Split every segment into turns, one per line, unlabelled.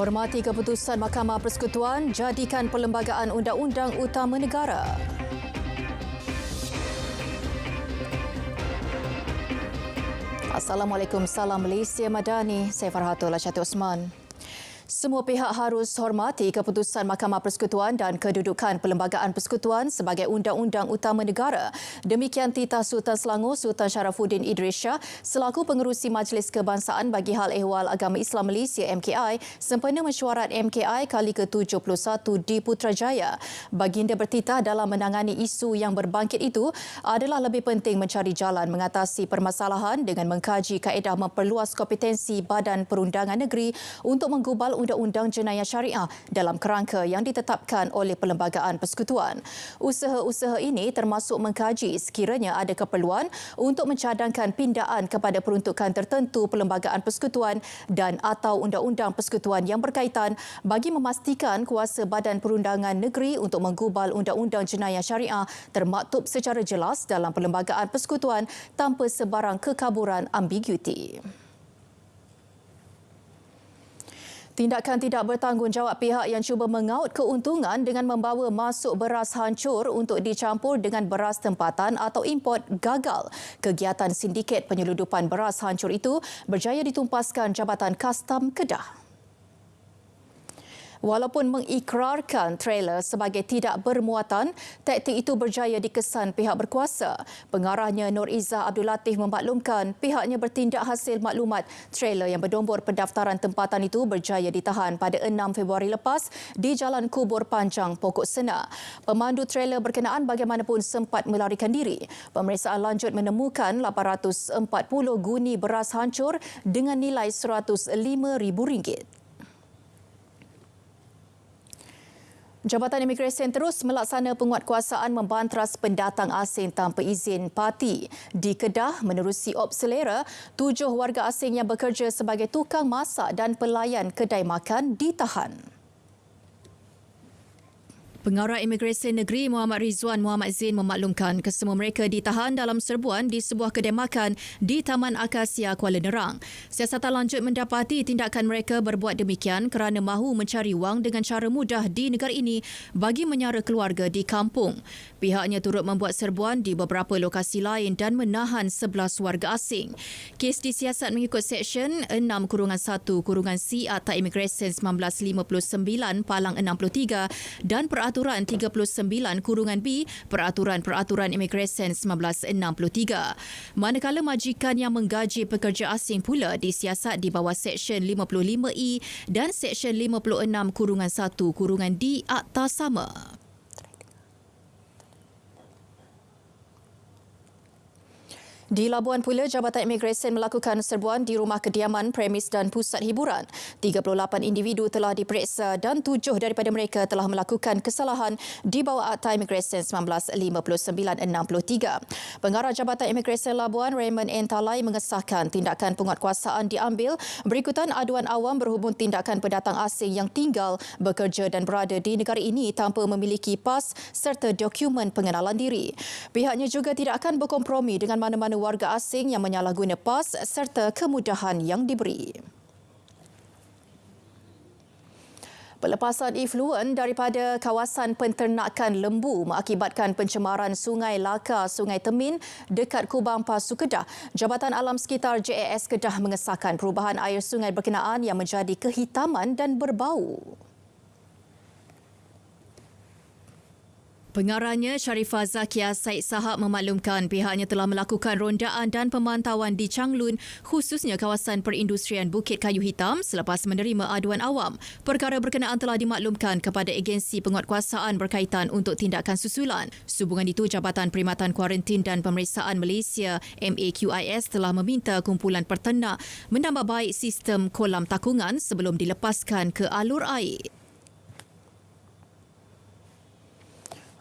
Hormati keputusan Mahkamah Persekutuan, jadikan Perlembagaan Undang-Undang Utama Negara. Assalamualaikum, salam Malaysia Madani. Saya Farhatul Asyati Osman. Semua pihak harus hormati keputusan Mahkamah Persekutuan dan kedudukan Perlembagaan Persekutuan sebagai Undang-Undang Utama Negara. Demikian titah Sultan Selangor Sultan Sharafuddin Idris Shah selaku pengerusi Majlis Kebangsaan bagi Hal Ehwal Agama Islam Malaysia MKI sempena mesyuarat MKI kali ke-71 di Putrajaya. Baginda bertitah dalam menangani isu yang berbangkit itu adalah lebih penting mencari jalan mengatasi permasalahan dengan mengkaji kaedah memperluas kompetensi Badan Perundangan Negeri untuk menggubal Undang-Undang Jenayah Syariah dalam kerangka yang ditetapkan oleh Perlembagaan Persekutuan. Usaha-usaha ini termasuk mengkaji sekiranya ada keperluan untuk mencadangkan pindaan kepada peruntukan tertentu Perlembagaan Persekutuan dan atau Undang-Undang Persekutuan yang berkaitan bagi memastikan kuasa Badan Perundangan Negeri untuk menggubal Undang-Undang Jenayah Syariah termaktub secara jelas dalam Perlembagaan Persekutuan tanpa sebarang kekaburan ambiguiti. Tindakan tidak bertanggungjawab pihak yang cuba mengaut keuntungan dengan membawa masuk beras hancur untuk dicampur dengan beras tempatan atau import gagal. Kegiatan sindiket penyeludupan beras hancur itu berjaya ditumpaskan Jabatan Kastam Kedah. Walaupun mengikrarkan trailer sebagai tidak bermuatan, taktik itu berjaya dikesan pihak berkuasa. Pengarahnya Nur Izzah Abdul Latif memaklumkan pihaknya bertindak hasil maklumat trailer yang bernombor pendaftaran tempatan itu berjaya ditahan pada 6 Februari lepas di Jalan Kubur Panjang, Pokok Sena. Pemandu trailer berkenaan bagaimanapun sempat melarikan diri. Pemeriksaan lanjut menemukan 840 guni beras hancur dengan nilai RM105,000. Jabatan Imigresen terus melaksana penguatkuasaan membantras pendatang asing tanpa izin parti. Di Kedah, menerusi op selera, 7 warga asing yang bekerja sebagai tukang masak dan pelayan kedai makan ditahan. Pengarah Imigresen Negeri Muhammad Rizwan Muhammad Zain memaklumkan kesemua mereka ditahan dalam serbuan di sebuah kedai makan di Taman Akasia, Kuala Nerang. Siasatan lanjut mendapati tindakan mereka berbuat demikian kerana mahu mencari wang dengan cara mudah di negara ini bagi menyara keluarga di kampung. Pihaknya turut membuat serbuan di beberapa lokasi lain dan menahan 11 warga asing. Kes disiasat mengikut Seksyen 6-1-C Akta Imigresen 1959 Palang 63 dan Peraturan 39-B Peraturan Imigresen 1963. Manakala majikan yang menggaji pekerja asing pula disiasat di bawah Seksyen 55E dan Seksyen 56-1-D Akta sama. Di Labuan pula, Jabatan Imigresen melakukan serbuan di rumah kediaman, premis dan pusat hiburan. 38 individu telah diperiksa dan 7 daripada mereka telah melakukan kesalahan di bawah Akta Imigresen 1959-63. Pengarah Jabatan Imigresen Labuan, Raymond N. Talai mengesahkan tindakan penguatkuasaan diambil berikutan aduan awam berhubung tindakan pendatang asing yang tinggal, bekerja dan berada di negara ini tanpa memiliki pas serta dokumen pengenalan diri. Pihaknya juga tidak akan berkompromi dengan mana-mana warga asing yang menyalahguna pas serta kemudahan yang diberi. Pelepasan efluen daripada kawasan penternakan lembu mengakibatkan pencemaran Sungai Laka, Sungai Temin dekat Kubang Pasu Kedah. Jabatan Alam Sekitar JAS Kedah mengesahkan perubahan air sungai berkenaan yang menjadi kehitaman dan berbau. Pengarahnya Sharifah Zakia Said Sahab memaklumkan pihaknya telah melakukan rondaan dan pemantauan di Changlun, khususnya kawasan perindustrian Bukit Kayu Hitam selepas menerima aduan awam. Perkara berkenaan telah dimaklumkan kepada agensi penguatkuasaan berkaitan untuk tindakan susulan. Sehubungan itu, Jabatan Perkhidmatan Kuarantin dan Pemeriksaan Malaysia MAQIS telah meminta kumpulan peternak menambah baik sistem kolam takungan sebelum dilepaskan ke alur air.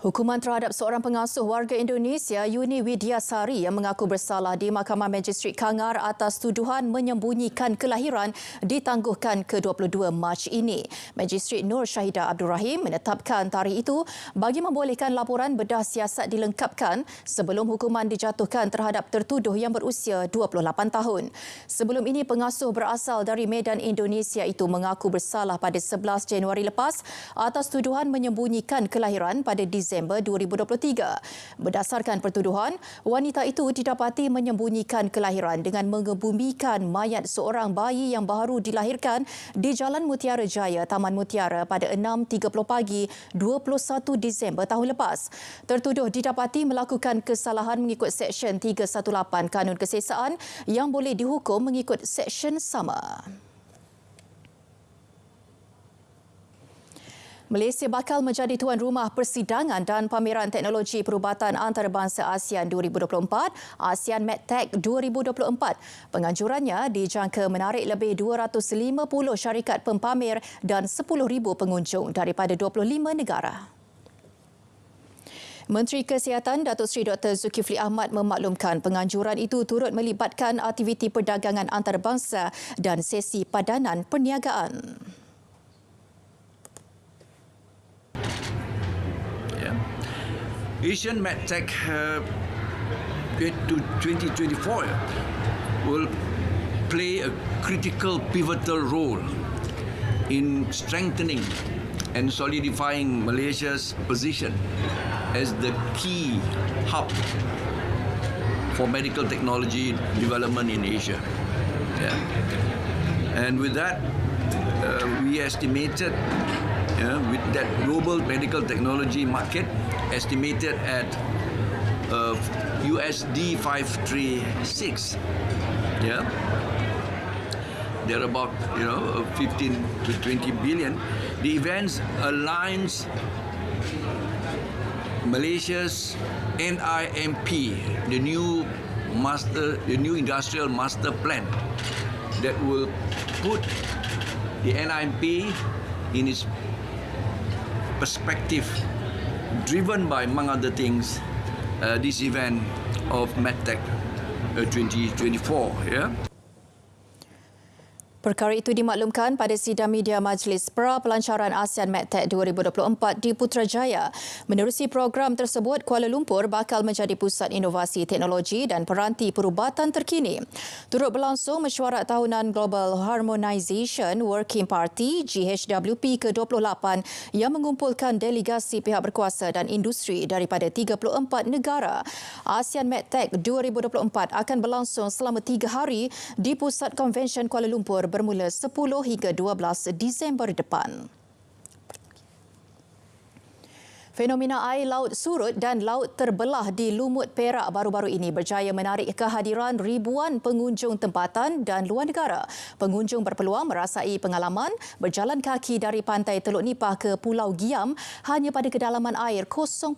Hukuman terhadap seorang pengasuh warga Indonesia, Yuni Widyasari, yang mengaku bersalah di Mahkamah Magistrate Kangar atas tuduhan menyembunyikan kelahiran ditangguhkan ke 22 Mac ini. Magistrate Nur Syahidah Abdul Rahim menetapkan tarikh itu bagi membolehkan laporan bedah siasat dilengkapkan sebelum hukuman dijatuhkan terhadap tertuduh yang berusia 28 tahun. Sebelum ini, pengasuh berasal dari Medan, Indonesia itu mengaku bersalah pada 11 Januari lepas atas tuduhan menyembunyikan kelahiran pada Disember 2023. Berdasarkan pertuduhan, wanita itu didapati menyembunyikan kelahiran dengan mengebumikan mayat seorang bayi yang baru dilahirkan di Jalan Mutiara Jaya, Taman Mutiara pada 6.30 pagi 21 Disember tahun lepas. Tertuduh didapati melakukan kesalahan mengikut Seksyen 318 Kanun Kesesaan yang boleh dihukum mengikut seksyen sama. Malaysia bakal menjadi tuan rumah persidangan dan pameran teknologi perubatan antarabangsa ASEAN 2024, ASEAN MedTech 2024. Penganjurannya dijangka menarik lebih 250 syarikat pempamer dan 10,000 pengunjung daripada 25 negara. Menteri Kesihatan Datuk Seri Dr. Zulkifli Ahmad memaklumkan penganjuran itu turut melibatkan aktiviti perdagangan antarabangsa dan sesi padanan perniagaan.
Asian MedTech 2024 will play a critical, pivotal role in strengthening and solidifying Malaysia's position as the key hub for medical technology development in Asia. And with that, we estimated with that global medical technology market estimated at USD 536. They're about 15 to 20 billion. The events aligns Malaysia's NIMP, the new industrial master plan that will put the NIMP in its perspective, driven by, among other things, this event of MedTech 2024.
Perkara itu dimaklumkan pada sidang media Majlis Pra-Pelancaran ASEAN MedTech 2024 di Putrajaya. Menerusi program tersebut, Kuala Lumpur bakal menjadi pusat inovasi teknologi dan peranti perubatan terkini. Turut berlangsung mesyuarat tahunan Global Harmonisation Working Party GHWP ke-28 yang mengumpulkan delegasi pihak berkuasa dan industri daripada 34 negara. ASEAN MedTech 2024 akan berlangsung selama 3 hari di Pusat Konvensyen Kuala Lumpur bermula 10 hingga 12 Disember depan. Fenomena air laut surut dan laut terbelah di Lumut Perak baru-baru ini berjaya menarik kehadiran ribuan pengunjung tempatan dan luar negara. Pengunjung berpeluang merasai pengalaman berjalan kaki dari pantai Teluk Nipah ke Pulau Giam hanya pada kedalaman air 0.2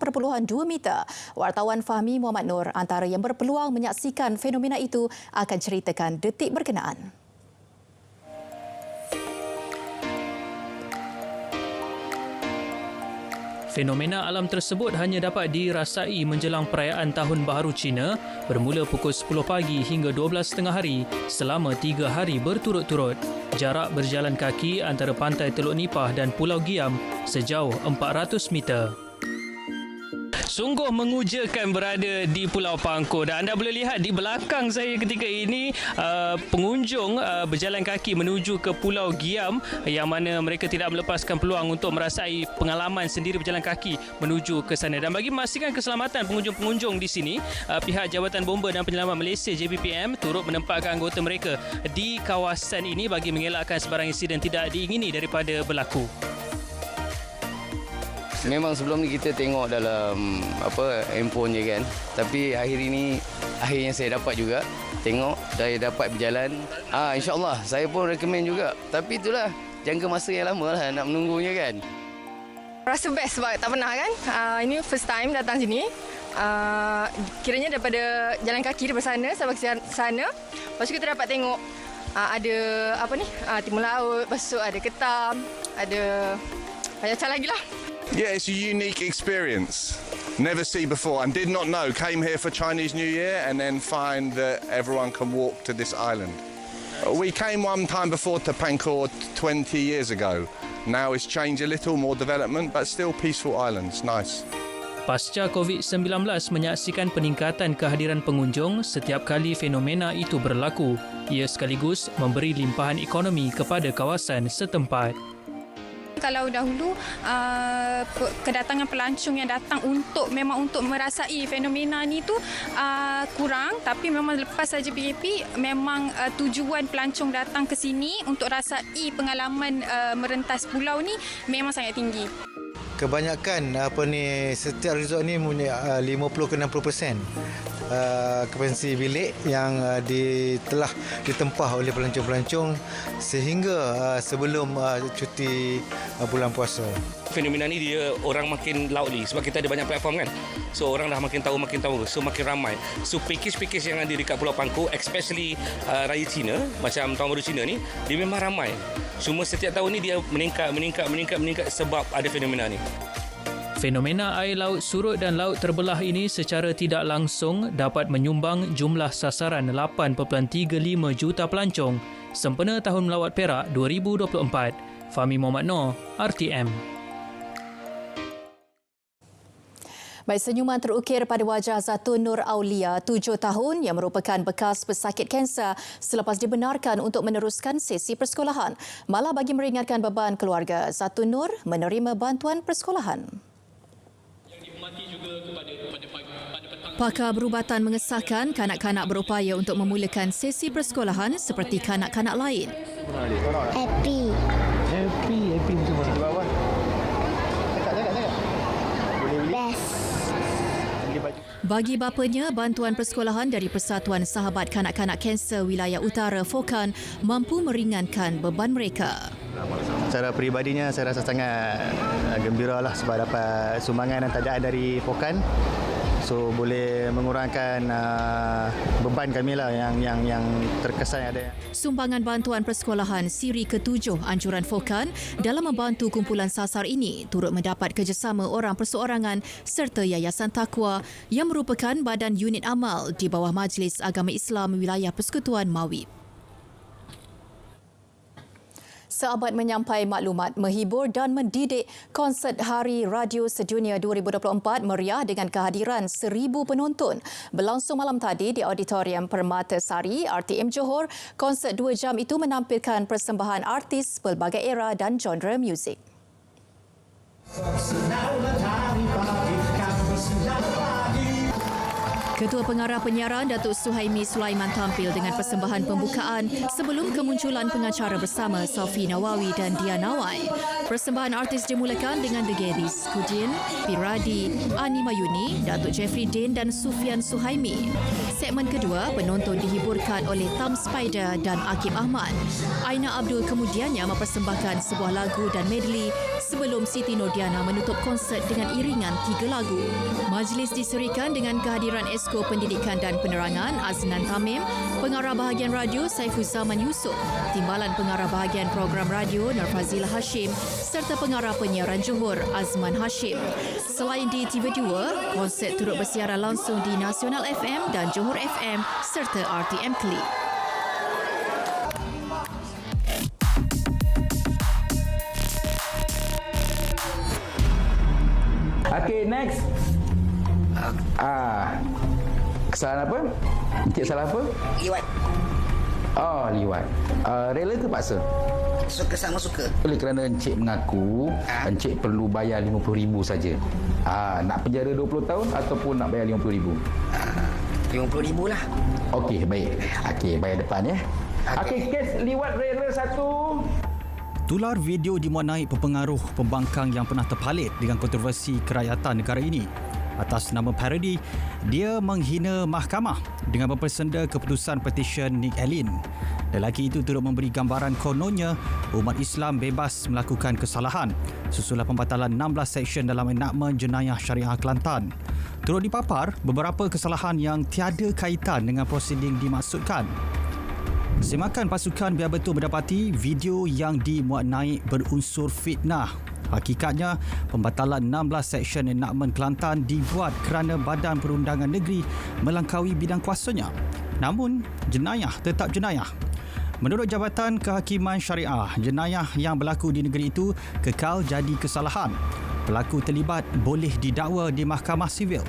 meter. Wartawan Fahmi Muhammad Nur antara yang berpeluang menyaksikan fenomena itu akan ceritakan detik berkenaan.
Fenomena alam tersebut hanya dapat dirasai menjelang perayaan Tahun Baharu Cina bermula pukul 10 pagi hingga 12.30 hari selama 3 hari berturut-turut. Jarak berjalan kaki antara pantai Teluk Nipah dan Pulau Giam sejauh 400 meter. Sungguh mengujakan berada di Pulau Pangkor dan anda boleh lihat di belakang saya ketika ini pengunjung berjalan kaki menuju ke Pulau Giam yang mana mereka tidak melepaskan peluang untuk merasai pengalaman sendiri berjalan kaki menuju ke sana. Dan bagi memastikan keselamatan pengunjung-pengunjung di sini, pihak Jabatan Bomba dan Penyelamat Malaysia JBPM turut menempatkan anggota mereka di kawasan ini bagi mengelakkan sebarang insiden tidak diingini daripada berlaku.
Memang sebelum ni kita tengok dalam handphone je kan. Tapi akhirnya saya dapat juga tengok, saya dapat berjalan. InsyaAllah saya pun recommend juga. Tapi itulah jangka masa yang lama lah nak menunggunya kan.
Rasa best sebab tak pernah kan. Ini first time datang sini. Kiranya daripada jalan kaki daripada sana sampai ke sana. Lepas tu kita dapat tengok ada timur laut, lepas tu ada ketam, ada banyak macam lagi lah.
Yeah, it's a unique experience. Never see before and did not know. Came here for Chinese New Year and then find that everyone can walk to this island. We came one time before to Pankor 20 years ago. Now it's changed a little, more development, but still peaceful islands. Nice.
Pasca COVID-19 menyaksikan peningkatan kehadiran pengunjung setiap kali fenomena itu berlaku. Ia sekaligus memberi limpahan ekonomi kepada kawasan setempat.
Kalau dahulu kedatangan pelancong yang datang memang untuk merasai fenomena ni tu kurang, tapi memang lepas saja PKP memang tujuan pelancong datang ke sini untuk rasai pengalaman merentas pulau ni memang sangat tinggi.
Kebanyakan setiap resort ni punya 50 ke 60% kapasiti bilik yang telah ditempah oleh pelancong-pelancong sehingga sebelum cuti bulan puasa.
Fenomena ni dia orang makin loudly sebab kita ada banyak platform kan. So orang dah makin tahu, so makin ramai. So package yang ada dekat Pulau Pankor, especially Raya Cina, macam Tahun Baru Cina ni, dia memang ramai. Cuma setiap tahun ni dia meningkat sebab ada fenomena ni.
Fenomena air laut surut dan laut terbelah ini secara tidak langsung dapat menyumbang jumlah sasaran 8.35 juta pelancong sempena Tahun Melawat Perak 2024. Fahmi Muhammad Noor, RTM.
Baik, senyuman terukir pada wajah Zatun Nur Aulia, 7 tahun, yang merupakan bekas pesakit kanser selepas dibenarkan untuk meneruskan sesi persekolahan. Malah bagi meringankan beban keluarga, Zatun Nur menerima bantuan persekolahan. Pakar berubatan mengesahkan kanak-kanak berupaya untuk memulakan sesi persekolahan seperti kanak-kanak lain.
Happy macam mana? Di bawah. Cakap. Best.
Bagi bapanya, bantuan persekolahan dari Persatuan Sahabat Kanak-Kanak Kanser Wilayah Utara FOKAN mampu meringankan beban mereka.
Secara peribadinya saya rasa sangat gembira lah sebab dapat sumbangan dan tajaan dari FOKAN. So boleh mengurangkan beban kami lah yang terkesan ada.
Sumbangan bantuan persekolahan siri ke-7 anjuran FOKAN dalam membantu kumpulan sasar ini turut mendapat kerjasama orang perseorangan serta Yayasan Taqwa yang merupakan badan unit amal di bawah Majlis Agama Islam Wilayah Persekutuan Mawib. Seabad menyampai maklumat, menghibur dan mendidik, konsert Hari Radio Sedunia 2024 meriah dengan kehadiran 1,000 penonton. Berlangsung malam tadi di Auditorium Permatasari, RTM Johor. Konsert 2 jam itu menampilkan persembahan artis pelbagai era dan genre muzik. Ketua Pengarah Penyiaran Datuk Suhaimi Sulaiman tampil dengan persembahan pembukaan sebelum kemunculan pengacara bersama Sophie Nawawi dan Dia Nawai. Persembahan artis dimulakan dengan The Gaddies, Kudin, Piradi, Ani Mayuni, Datuk Jeffrey Din dan Sufian Suhaimi. Segmen kedua, penonton dihiburkan oleh Tam Spider dan Akib Ahmad. Aina Abdul kemudiannya mempersembahkan sebuah lagu dan medley sebelum Siti Nordiana menutup konsert dengan iringan 3 lagu. Majlis diserikan dengan kehadiran Esko Pendidikan dan Penerangan Aznan Tamim, Pengarah Bahagian Radio Saifuzaman Yusof, Timbalan Pengarah Bahagian Program Radio Narfazila Hashim serta Pengarah Penyiaran Johor Azman Hashim. Selain di TV2, konsert turut bersiaran langsung di Nasional FM dan Johor FM serta RTM Klik.
Okay, next. Kesalahan apa? Encik salah apa?
Liwat.
Oh, liwat. Rela ke paksa?
Suka sama suka.
Oleh kerana encik mengaku, encik perlu bayar RM50,000 saja. Nak penjara 20 tahun ataupun nak bayar RM50,000?
RM50,000 lah.
Okey, baik. Okey, bayar depan ya. Okey, kes liwat rela 1.
Tular video dimuat naik pepengaruh pembangkang yang pernah terpalit dengan kontroversi kerakyatan negara ini. Atas nama parodi, dia menghina mahkamah dengan mempersenda keputusan petisyen Nick Allen. Lelaki itu turut memberi gambaran kononnya umat Islam bebas melakukan kesalahan susulan pembatalan 16 seksyen dalam enakmen jenayah syariah Kelantan. Turut dipapar beberapa kesalahan yang tiada kaitan dengan prosiding dimaksudkan. Semakan pasukan biar betul mendapati video yang dimuat naik berunsur fitnah. Hakikatnya, pembatalan 16 Seksyen Enakmen Kelantan dibuat kerana Badan Perundangan Negeri melangkaui bidang kuasanya. Namun, jenayah tetap jenayah. Menurut Jabatan Kehakiman Syariah, jenayah yang berlaku di negeri itu kekal jadi kesalahan. Pelaku terlibat boleh didakwa di Mahkamah Sivil.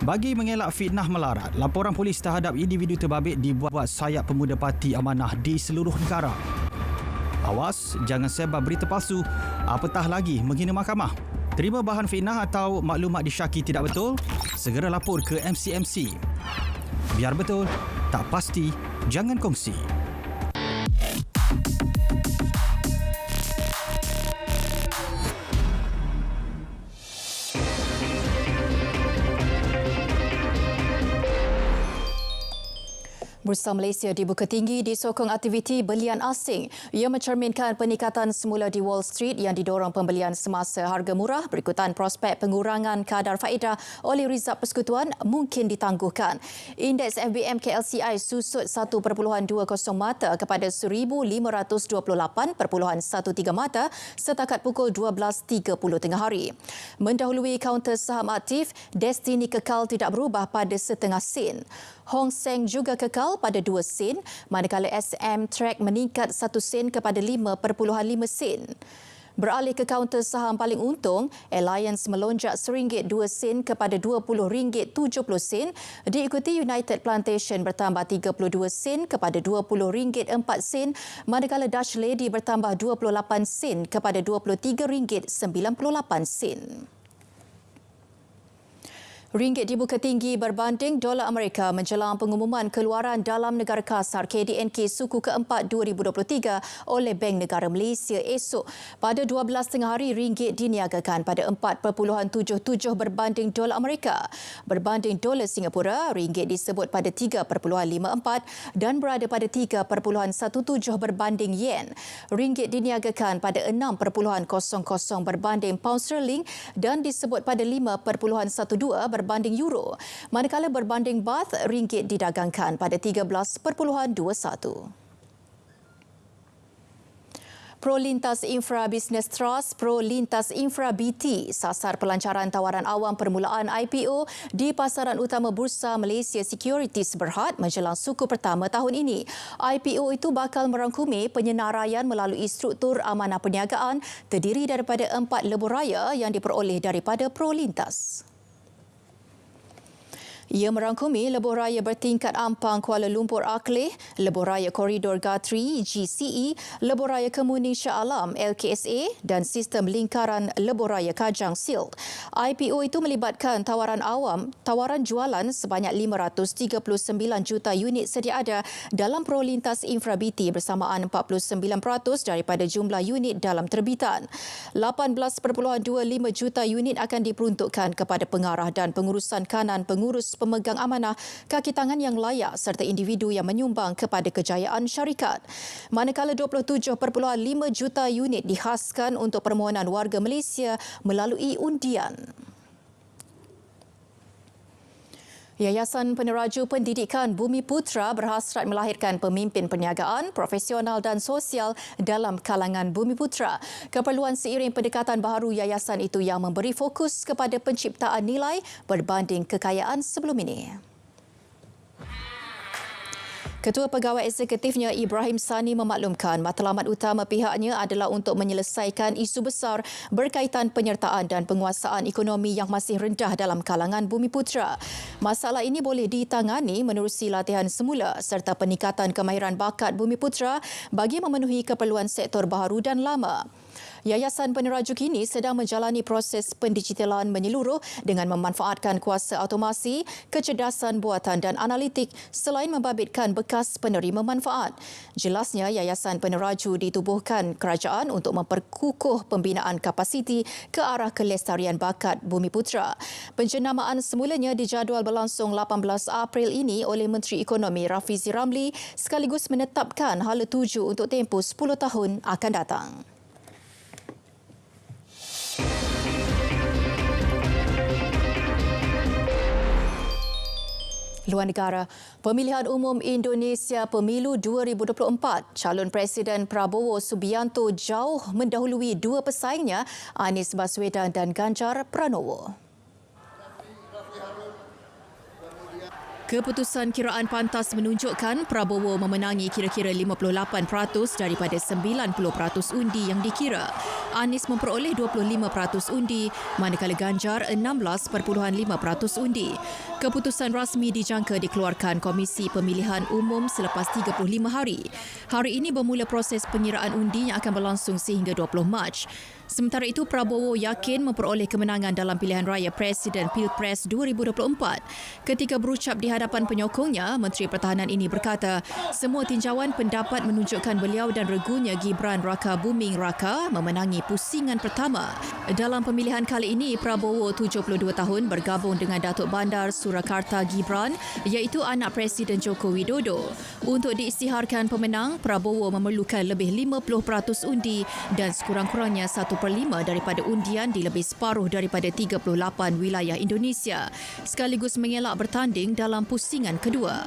Bagi mengelak fitnah melarat, laporan polis terhadap individu terbabit dibuat sayap pemuda parti amanah di seluruh negara. Awas, jangan sebar berita palsu, apatah lagi menghina mahkamah. Terima bahan fitnah atau maklumat disyaki tidak betul, segera lapor ke MCMC. Biar betul, tak pasti, jangan kongsi.
Bursa Malaysia dibuka tinggi disokong aktiviti belian asing. Ia mencerminkan peningkatan semula di Wall Street yang didorong pembelian semasa harga murah berikutan prospek pengurangan kadar faedah oleh Rizab Persekutuan mungkin ditangguhkan. Indeks FBM KLCI susut 1.20 mata kepada 1,528.13 mata setakat pukul 12.30 tengah hari. Mendahului kaunter saham aktif, Destiny kekal tidak berubah pada setengah sen. Hong Seng juga kekal pada 2 sen, manakala SM Track meningkat 1 sen kepada 5.5 sen. Beralih ke kaunter saham paling untung, Alliance melonjak RM1 2 sen kepada RM20.70, diikuti United Plantation bertambah 32 sen kepada RM20.4 sen, manakala Dutch Lady bertambah 28 sen kepada RM23.98 sen. Ringgit dibuka tinggi berbanding dolar Amerika menjelang pengumuman keluaran dalam negara kasar KDNK suku keempat 2023 oleh Bank Negara Malaysia esok. Pada 12 tengah hari, ringgit diniagakan pada 4.77 berbanding dolar Amerika. Berbanding dolar Singapura, ringgit disebut pada 3.54 dan berada pada 3.17 berbanding yen. Ringgit diniagakan pada 6.00 berbanding pound sterling dan disebut pada 5.12 berbanding euro, manakala berbanding baht, ringgit didagangkan pada 13.21. Pro Lintas Infra Business Trust, Pro Lintas Infra BT sasar pelancaran tawaran awam permulaan IPO di pasaran utama Bursa Malaysia Securities Berhad menjelang suku pertama tahun ini. IPO itu bakal merangkumi penyenaraian melalui struktur amanah perniagaan terdiri daripada 4 lebuh-raya yang diperoleh daripada Pro Lintas. Ia merangkumi lebuh raya bertingkat ampang Kuala Lumpur Arkleh, lebuh raya koridor Guthrie GCE, lebuh raya Kemuning Shah Alam LKSA dan sistem lingkaran lebuh raya Kajang Silt. IPO itu melibatkan tawaran jualan sebanyak 539 juta unit sedia ada dalam Pro Lintas Infra BT bersamaan 49% daripada jumlah unit dalam terbitan. 18.25 juta unit akan diperuntukkan kepada pengarah dan pengurusan kanan pengurus pemegang amanah, kaki tangan yang layak serta individu yang menyumbang kepada kejayaan syarikat. Manakala 27.5 juta unit dihaskan untuk permohonan warga Malaysia melalui undian. Yayasan Peneraju Pendidikan Bumiputra berhasrat melahirkan pemimpin perniagaan, profesional dan sosial dalam kalangan Bumiputra. Keperluan seiring pendekatan baharu yayasan itu yang memberi fokus kepada penciptaan nilai berbanding kekayaan sebelum ini. Ketua Pegawai Eksekutifnya Ibrahim Sani memaklumkan matlamat utama pihaknya adalah untuk menyelesaikan isu besar berkaitan penyertaan dan penguasaan ekonomi yang masih rendah dalam kalangan Bumiputra. Masalah ini boleh ditangani menerusi latihan semula serta peningkatan kemahiran bakat Bumiputra bagi memenuhi keperluan sektor baharu dan lama. Yayasan Peneraju kini sedang menjalani proses pendigitalan menyeluruh dengan memanfaatkan kuasa automasi, kecerdasan buatan dan analitik selain membabitkan bekas penerima manfaat. Jelasnya, Yayasan Peneraju ditubuhkan kerajaan untuk memperkukuh pembinaan kapasiti ke arah kelestarian bakat Bumiputra. Penjenamaan semulanya dijadual berlangsung 18 April ini oleh Menteri Ekonomi Rafizi Ramli sekaligus menetapkan hala tuju untuk tempoh 10 tahun akan datang. Luar negara, Pemilihan Umum Indonesia Pemilu 2024, calon Presiden Prabowo Subianto jauh mendahului dua pesaingnya, Anies Baswedan dan Ganjar Pranowo. Keputusan kiraan pantas menunjukkan Prabowo memenangi kira-kira 58% daripada 90% undi yang dikira. Anies memperoleh 25% undi, manakala Ganjar 16.5% undi. Keputusan rasmi dijangka dikeluarkan Komisi Pemilihan Umum selepas 35 hari. Hari ini bermula proses pengiraan undi yang akan berlangsung sehingga 20 Mac. Sementara itu, Prabowo yakin memperoleh kemenangan dalam pilihan raya Presiden Pilpres 2024. Ketika berucap di hadapan penyokongnya, Menteri Pertahanan ini berkata, semua tinjauan pendapat menunjukkan beliau dan regunya Gibran Raka Buming Raka memenangi pusingan pertama. Dalam pemilihan kali ini, Prabowo 72 tahun bergabung dengan Datuk Bandar Surakarta Gibran, iaitu anak Presiden Joko Widodo. Untuk diisytiharkan pemenang, Prabowo memerlukan lebih 50% undi dan sekurang-kurangnya 1/5 daripada undian di lebih separuh daripada 38 wilayah Indonesia, sekaligus mengelak bertanding dalam pusingan kedua.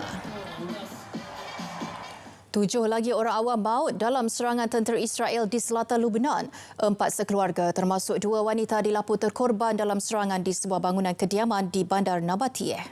7 lagi orang awam maut dalam serangan tentera Israel di selatan Lebanon. 4 sekeluarga termasuk 2 wanita dilaporkan terkorban dalam serangan di sebuah bangunan kediaman di Bandar Nabatiyeh.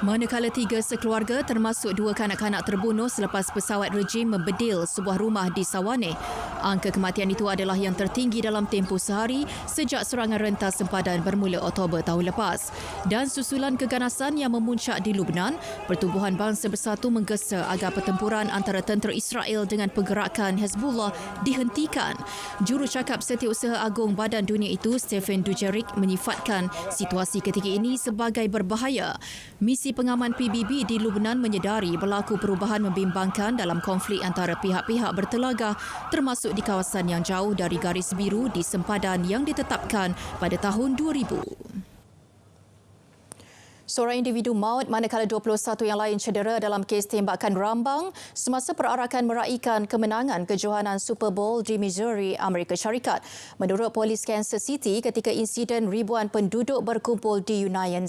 Manakala 3 sekeluarga termasuk 2 kanak-kanak terbunuh selepas pesawat rejim membedil sebuah rumah di Sawaneh. Angka kematian itu adalah yang tertinggi dalam tempoh sehari sejak serangan rentas sempadan bermula Oktober tahun lepas. Dan susulan keganasan yang memuncak di Lebanon, Pertubuhan Bangsa Bersatu menggesa agar pertempuran antara tentera Israel dengan pergerakan Hezbollah dihentikan. Jurucakap Setiausaha Agung Badan Dunia itu, Stephen Dujarric, menyifatkan situasi ketika ini sebagai berbahaya. Misi pengaman PBB di Lebanon menyedari berlaku perubahan membimbangkan dalam konflik antara pihak-pihak bertelagah, termasuk di kawasan yang jauh dari garis biru di sempadan yang ditetapkan pada tahun 2000. Seorang individu maut manakala 21 yang lain cedera dalam kes tembakan rambang semasa perarakan meraihkan kemenangan kejohanan Super Bowl di Missouri, Amerika Syarikat. Menurut polis Kansas City, ketika insiden ribuan penduduk berkumpul di Union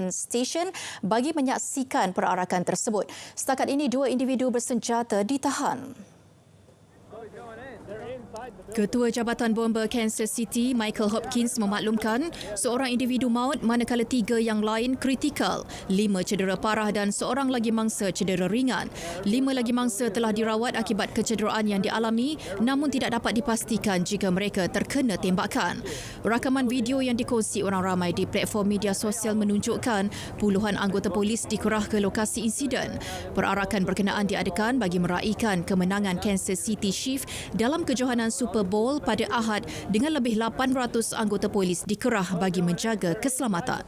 Station bagi menyaksikan perarakan tersebut. Setakat ini 2 individu bersenjata ditahan. Ketua Jabatan Bomba Kansas City, Michael Hopkins, memaklumkan seorang individu maut manakala 3 yang lain kritikal, 5 cedera parah dan seorang lagi mangsa cedera ringan. 5 lagi mangsa telah dirawat akibat kecederaan yang dialami namun tidak dapat dipastikan jika mereka terkena tembakan. Rakaman video yang dikongsi orang ramai di platform media sosial menunjukkan puluhan anggota polis dikerah ke lokasi insiden. Perarakan berkenaan diadakan bagi meraihkan kemenangan Kansas City Chiefs dalam kejohanan Super Bowl pada Ahad dengan lebih 800 anggota polis dikerah bagi menjaga keselamatan.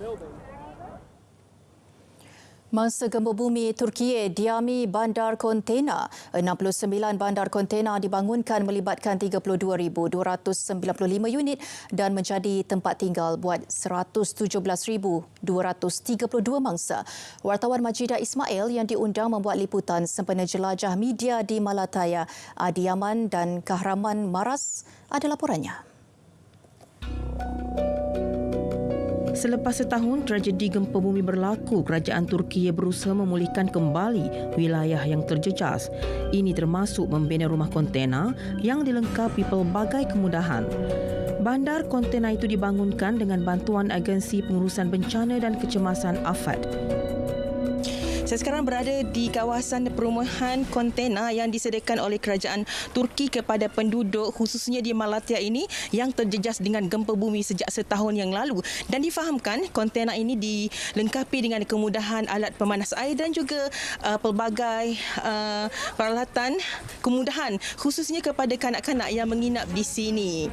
Masa gempa bumi Turkiye diami bandar kontena. 69 bandar kontena dibangunkan melibatkan 32,295 unit dan menjadi tempat tinggal buat 117,232 mangsa. Wartawan Majidah Ismail yang diundang membuat liputan sempena jelajah media di Malatya, Adiyaman dan Kahraman Maras ada laporannya.
Selepas setahun tragedi gempa bumi berlaku, kerajaan Turkiye berusaha memulihkan kembali wilayah yang terjejas. Ini termasuk membina rumah kontena yang dilengkapi pelbagai kemudahan. Bandar kontena itu dibangunkan dengan bantuan Agensi Pengurusan Bencana dan Kecemasan AFAD.
Saya sekarang berada di kawasan perumahan kontena yang disediakan oleh kerajaan Turki kepada penduduk khususnya di Malatya ini yang terjejas dengan gempa bumi sejak setahun yang lalu. Dan difahamkan kontena ini dilengkapi dengan kemudahan alat pemanas air dan juga pelbagai peralatan kemudahan khususnya kepada kanak-kanak yang menginap di sini.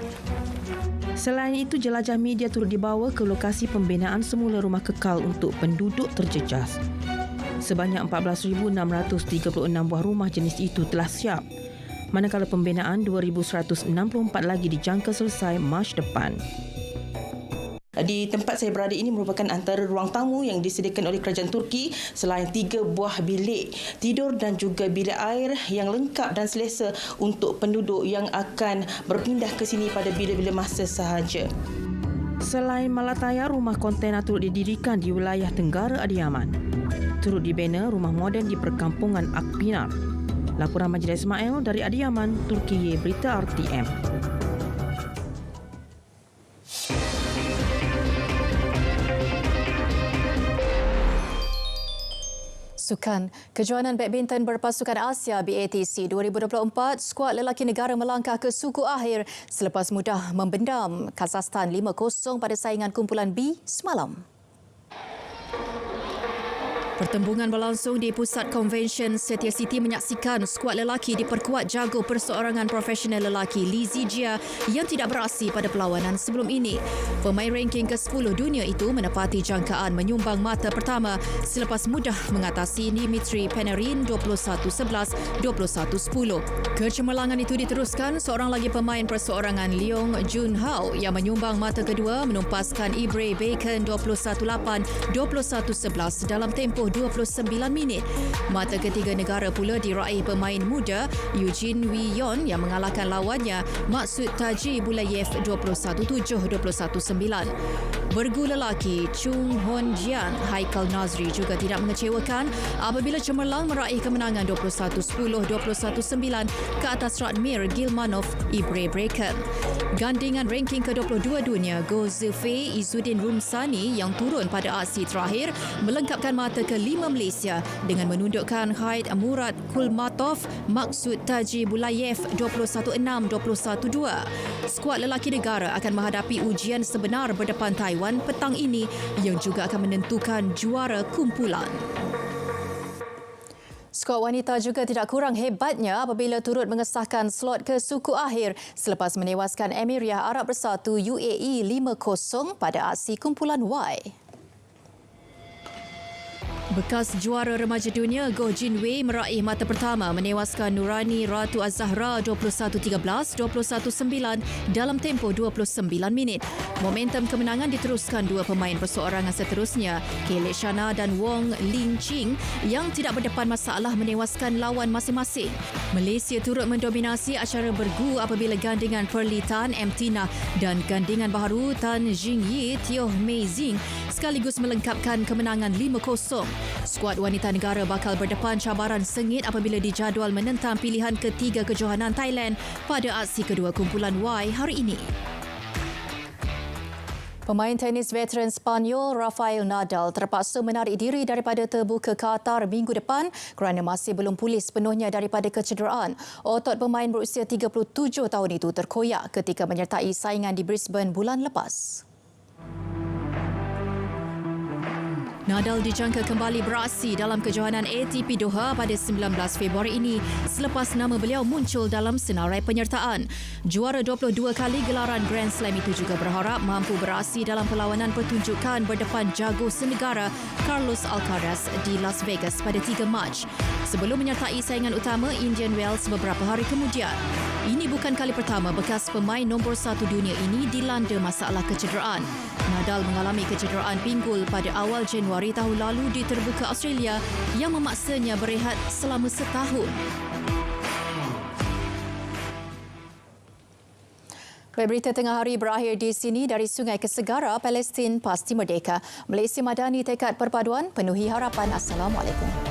Selain itu, jelajah media turut dibawa ke lokasi pembinaan semula rumah kekal untuk penduduk terjejas. Sebanyak 14,636 buah rumah jenis itu telah siap, manakala pembinaan 2,164 lagi dijangka selesai Mac depan.
Di tempat saya berada ini merupakan antara ruang tamu yang disediakan oleh kerajaan Turki selain 3 buah bilik tidur dan juga bilik air yang lengkap dan selesa untuk penduduk yang akan berpindah ke sini pada bila-bila masa sahaja.
Selain Malatya, rumah kontena turut didirikan di wilayah Tenggara Adiyaman. Turut dibina rumah moden di perkampungan Akpinar. Laporan Majlis Ismail dari Adiyaman, Turkiye, Berita RTM.
Sukan, kejohanan badminton berpasukan Asia BATC 2024, skuad lelaki negara melangkah ke suku akhir selepas mudah membendam Kazakhstan 5-0 pada saingan kumpulan B semalam. Pertembungan berlangsung di Pusat Konvensyen Setia City menyaksikan skuad lelaki diperkuat jago perseorangan profesional lelaki Li Zijia yang tidak beraksi pada perlawanan sebelum ini. Pemain ranking ke-10 dunia itu menepati jangkaan menyumbang mata pertama selepas mudah mengatasi Dimitri Panarin 21-11, 21-10. Kecemerlangan itu diteruskan seorang lagi pemain perseorangan Leong Junhao yang menyumbang mata kedua menumpaskan Ibre Bacon 21-8, 21-11 dalam tempoh 29 minit. Mata ketiga negara pula diraih pemain muda Eugene Wee Yon yang mengalahkan lawannya Maksud Taji Bulayev 21-7, 21-9. Bergu lelaki Chung Hon Jian Haikal Nazri juga tidak mengecewakan apabila cemerlang meraih kemenangan 21-10, 21-9 ke atas Radmir Gilmanov Ibre Bacon. Gandingan ranking ke-22 dunia Go Zifei Izzuddin Rumsani yang turun pada aksi terakhir melengkapkan mata ke-5 Malaysia dengan menundukkan Haid Murad Kulmatov Maksud Taji Bulayev 21-6, 21-2. Skuad lelaki negara akan menghadapi ujian sebenar berdepan Taiwan petang ini yang juga akan menentukan juara kumpulan. Skuad wanita juga tidak kurang hebatnya apabila turut mengesahkan slot ke suku akhir selepas menewaskan Emiria Arab Bersatu UAE 5-0 pada aksi kumpulan Y. Bekas juara remaja dunia Goh Jin Wei meraih mata pertama menewaskan Nurani Ratu Az-Zahra 21-13, 21-9 dalam tempoh 29 minit. Momentum kemenangan diteruskan dua pemain perseorangan seterusnya, Kelly Shana dan Wong Ling Ching yang tidak berdepan masalah menewaskan lawan masing-masing. Malaysia turut mendominasi acara bergu apabila gandingan Pearly Tan M. Tina dan gandingan baharu Tan Jingyi Tioh Mei Zing sekaligus melengkapkan kemenangan 5-0. Skuad wanita negara bakal berdepan cabaran sengit apabila dijadual menentang pilihan ketiga kejohanan Thailand pada aksi kedua kumpulan Y hari ini. Pemain tenis veteran Spanyol Rafael Nadal terpaksa menarik diri daripada terbuka Qatar minggu depan kerana masih belum pulih sepenuhnya daripada kecederaan. Otot pemain berusia 37 tahun itu terkoyak ketika menyertai saingan di Brisbane bulan lepas. Nadal dijangka kembali beraksi dalam kejohanan ATP Doha pada 19 Februari ini selepas nama beliau muncul dalam senarai penyertaan. Juara 22 kali gelaran Grand Slam itu juga berharap mampu beraksi dalam perlawanan pertunjukan berdepan jago senegara Carlos Alcaraz di Las Vegas pada 3 Mac sebelum menyertai saingan utama Indian Wells beberapa hari kemudian. Ini bukan kali pertama bekas pemain nombor 1 dunia ini dilanda masalah kecederaan. Nadal mengalami kecederaan pinggul pada awal Januari tahun lalu di terbuka Australia yang memaksanya berehat selama setahun. Berita tengah hari berakhir di sini. Dari sungai ke segara, Palestin pasti merdeka. Malaysia Madani tekad perpaduan penuhi harapan. Assalamualaikum.